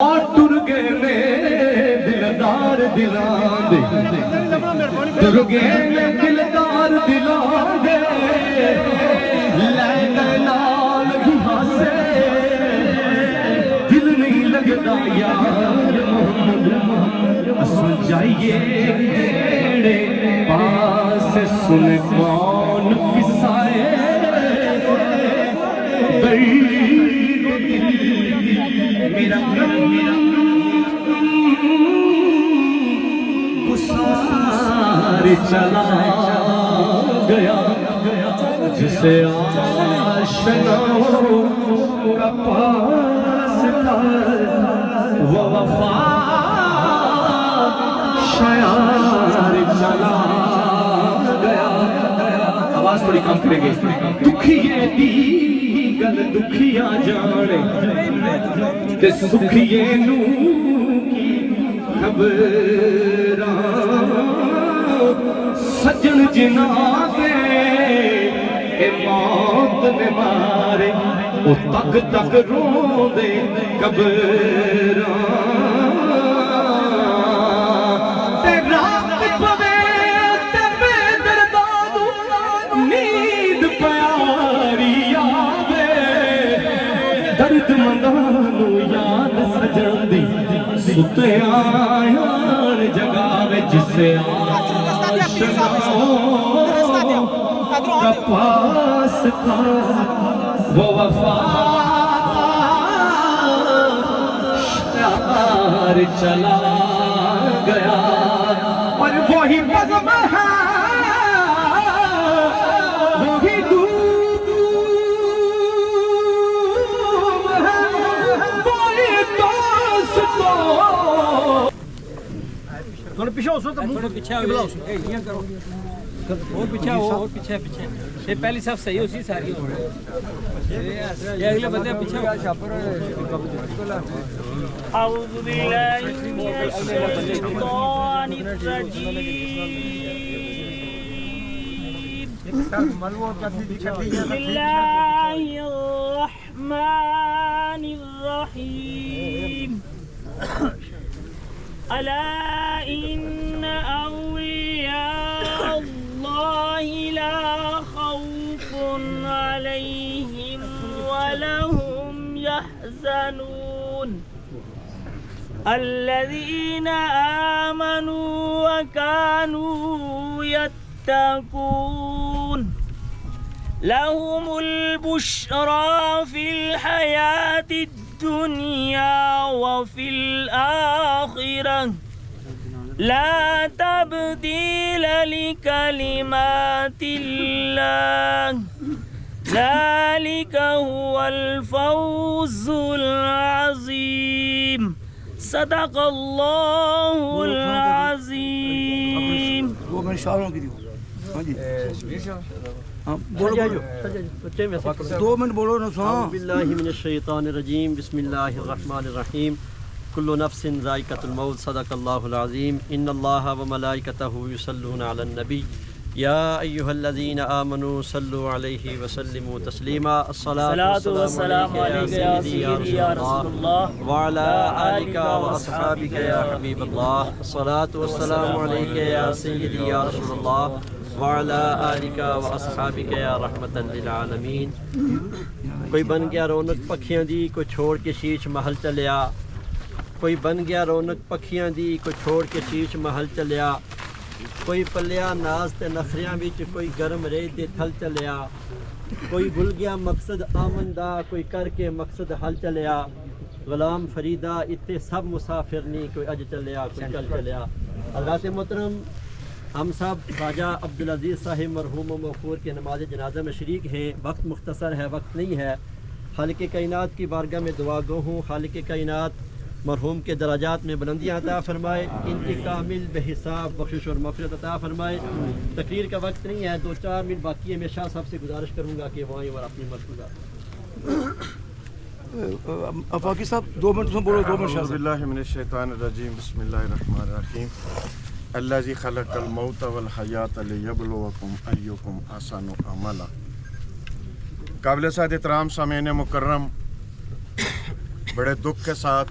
ٹر گئے نے دلدار دلاں دے، ٹر گئے نے دلدار دلاں دے، لے گئے نال ہی ہاسے، دل نہیں لگتا یار محمد اسو جائیے کیڑے پاس سن کون قصائے میرا گسار چلا گیا جسے آشناؤں کا پاس تھا وہ وفا شیار چلا گیا. آواز تھوڑی کم کریں گے. دکھیے دی گل دکھیا جانے تے سکھیے نو کی خبراں سجن جناں دے اے موت نے مارے او تک تک رو دے قبراں تے رات پوے تے بے درداں نیند پیاری آوے درد مندانو یاد سجاندی ستے آیان جگاوے جسے آشناؤں کا پاس تھا وہ وفا شیار چلا گیا اور وہی بزم ہے وہی دھوم ہے وہی داستان. تھوڑا پیچھے ہو سو تو منہ پیچھے ہو کرو اور پیچھے ہو اور پیچھے یہ پہلی صف صحیح اسی ساری ہو یہ اگلے بندے پیچھے اعوذ باللہ من الشیطان الرجیم بسم اللہ الرحمن الرحیم ألا إن أولياء الله لا خوف عليهم ولا هم يحزنون الذين آمنوا وكانوا يتقون لهم البشرى في الحياة الدنيا وفي الآخرة لا تبديل لكلمات الله ذلك هو الفوز العظيم صدق الله العظيم. وہ میں اشاروں کی دیو. ہاں جی بولو 2 منٹ بولو نا سنا. اعوذ باللہ من الشیطان الرجیم بسم اللہ الرحمن الرحیم کل نفس ذائقۃ الموت صدق اللہ العظیم ان اللہ وملائکتہ یصلون علی النبی یا ایھا الذین آمنوا صلوا علیہ وسلموا تسلیما الصلاۃ والسلام علیک یا سیدی یا رسول اللہ وعلی آلک واصحابک یا حبیب اللہ الصلاۃ والسلام علیک یا سیدی یا رسول اللہ وعلی آلک واصحابک یا رحمۃ للعالمین. کوئی بن گیا رونق پکھیاں دی کوئی چھوڑ کے شیش محل چلیا کوئی بن گیا رونق پکھیاں دی کوئی چھوڑ کے شیش محل چلیا کوئی پلیا ناز تے نخریاں وچ کوئی گرم ریت دے تھل چلیا کوئی بھول گیا مقصد آمن دا کوئی کر کے مقصد حل چلیا غلام فریدہ اتنے سب مسافر نہیں کوئی اج چلیا کوئی کل چلیا. حضرات محترم ہم سب خواجہ عبدالعزیز صاحب مرحوم و مغفور کے نماز جنازہ میں شریک ہیں. وقت مختصر ہے وقت نہیں ہے. خالق کائنات کی بارگاہ میں دعا گو ہوں خالق کائنات مرحوم کے درجات میں بلندیاں عطا فرمائے ان کی کامل بے حساب بخشش اور مغفرت عطا فرمائے. تقریر کا وقت نہیں ہے 2-4 منٹ باقی ہے. میں شاہ صاحب سے گزارش کروں گا کہ وہ آئیں اور اپنی ملحوظات. افاقی صاحب 2 منٹ بولو. 2 منٹ. اعوذ باللہ من الشیطان الرجیم بسم اللہ الرحمن الرحیم الذی خلق الموت والحیات لیبلوکم ایکم احسن عملا. قابل صاحب احترام سامعین مکرم، بڑے دکھ کے ساتھ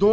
2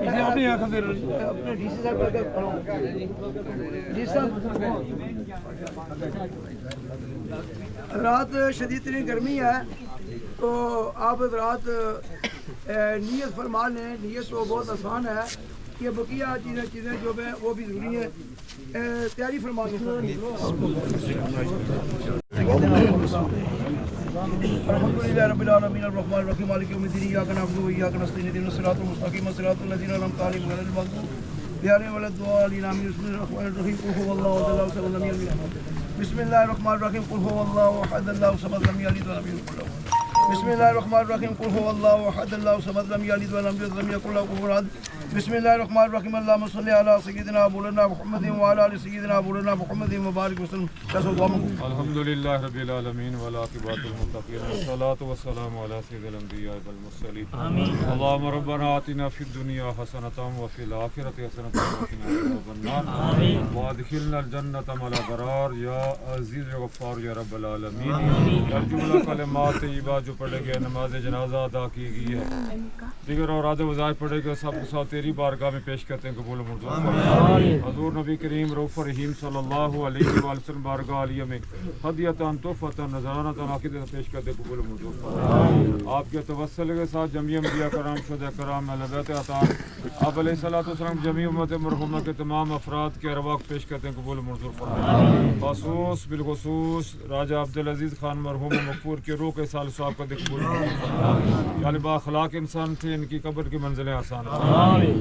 اپنی آنکھوں دے اپنے ڈی سی صاحب کر کے کھڑا ہوں ڈی سی صاحب رات شدید ترین گرمی ہے تو آپ رات نیت فرما لیں نیت تو بہت آسان ہے کہ بقیہ چیزیں جو ہیں وہ بھی ضروری ہیں تیاری فرما لیں الحمدللہ رب العالمین الرحمن الرحیم مالک یوم الدین ایاک نعبد و ایاک نستعین اهدنا الصراط المستقیم صراط الذین انعمت علیہم غیر المغضوب علیہم ولا الضالین آمین بسم اللہ الرحمن الرحیم قل هو الله احد الله الصمد لم یلد بسم اللہ الرحمن الرحیم قل هو الله احد الله الصمد لم یلد ولم یولد بسم اللہ الرحمن الرحیم قل هو الله احد الله الصمد لم یلد ولم یولد ولم یکن له کفوا احد بسم اللہ الرحمن الرحیم اللهم صل علی سیدنا مولانا محمد وعلى ال سیدنا مولانا محمد وبارک وسلم الحمدللہ رب العالمین والعاقبۃ للمتقین والصلاة والسلام علی سید الانبیاء والمرسلین اللهم ربنا آتنا فی الدنیا حسنۃ وفی الآخرۃ حسنۃ وقنا عذاب النار وادخلنا الجنۃ مع الابرار یا عزیز غفار یا رب العالمین ارجو کلمات طیبہ جو پڑھے گئے نماز جنازہ ادا کی گئی ہے دیگر اوراد وظائف پڑھے گئے سب کے ساتھ تیری بارگاہ میں پیش کرتے ہیں قبول و منظور حضور نبی کریم رؤوف رحیم صلی اللہ علیہ وآلہ وسلم بارگاہ عالیہ میں ہدیۃ تحفۃ نذرانہ عقیدہ پیش کرتے ہیں قبول و منظور آپ کے توسل کے ساتھ جمیع انبیاء کرام شہداء کرام اہل بیت اطہار آپ علیہ الصلوۃ والسلام جمیع امت مرحومہ کے تمام افراد کے ارواح پیش کرتے ہیں قبول و منظور خصوص بالخصوص راجہ عبدالعزیز خان مرحوم مغفور کے روح کے سال صاحب کا قبول یعنی با اخلاق انسان تھے ان کی قبر کی منزلیں آسان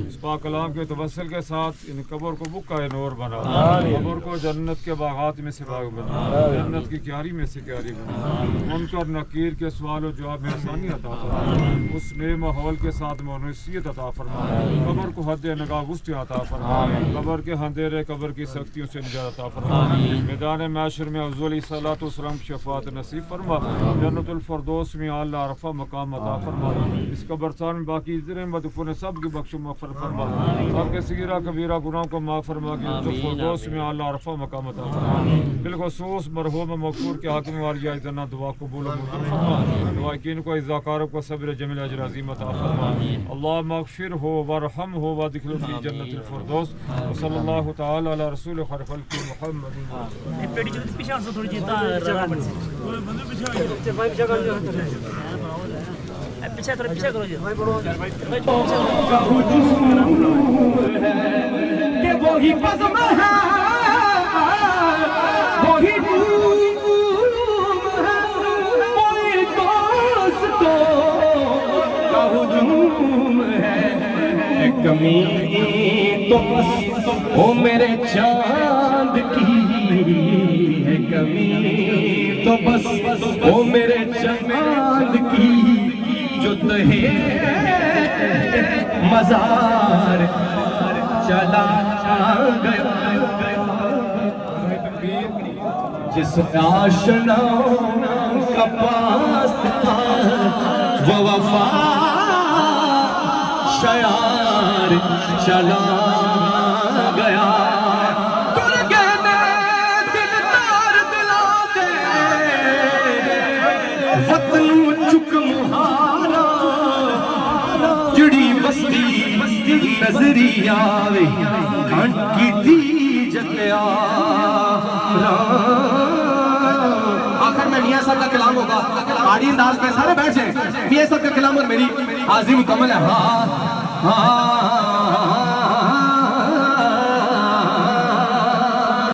اس پاک کلام کے توسل کے ساتھ ان قبر کو بکا نور بنا قبر کو جنت کے باغات میں سے باغ بنا جنت کی کیاری میں سے کیاری بنا منکر نکیر کے سوال و جواب میں آسانی عطا فرما اس نئے ماحول کے ساتھ مونسیت عطا فرما قبر کو حد نگاہ گشتی عطا فرما قبر کے اندھیرے قبر کی سختیوں سے نجات عطا فرما میدان محشر میں افضل علیہ الصلوۃ والسلام شفاعت نصیب فرما جنت الفردوس میں اعلی عرفہ مقام عطا فرما اس قبرستان میں باقی ذرے مدفون سب کی بخش و مغفرت فرما سب کے صغیرہ کبیرہ گناہوں کو معاف فرما کہ فردوس میں اعلی عرفہ مقام عطا فرما بالخصوص مرحوم مغفور کے حاکم والیہ اتنا دعا قبول و منظور فرما دعائقین کو اذاکاروں کو صبر جمیل اجر عظیم عطا فرما اللہم اغفر ہو ورحم ہو وادخلو فی جنت الفردوس وصلی اللہ تعالی علی رسول خیر خلق محمد پیچھے کرو جی کہ وہی بزم ہے وہی نوم ہے وہی دوستوں کا ہجوم ہے کمی تو بس وہ میرے چاند کی ہے کمی تو بس وہ میرے چاند کی جو تہے مزار چلا گیا جس آشنا کا پاس تھا وہ وفا شیار چلا گیا نظری آوے کھانٹ کی دی جتیا آخر میں میاں صاحب کا کلام ہوگا آڑی انداز میں سارے بیٹھ جائیں میاں صاحب کا کلام اور میری حاضری مکمل ہے ہاں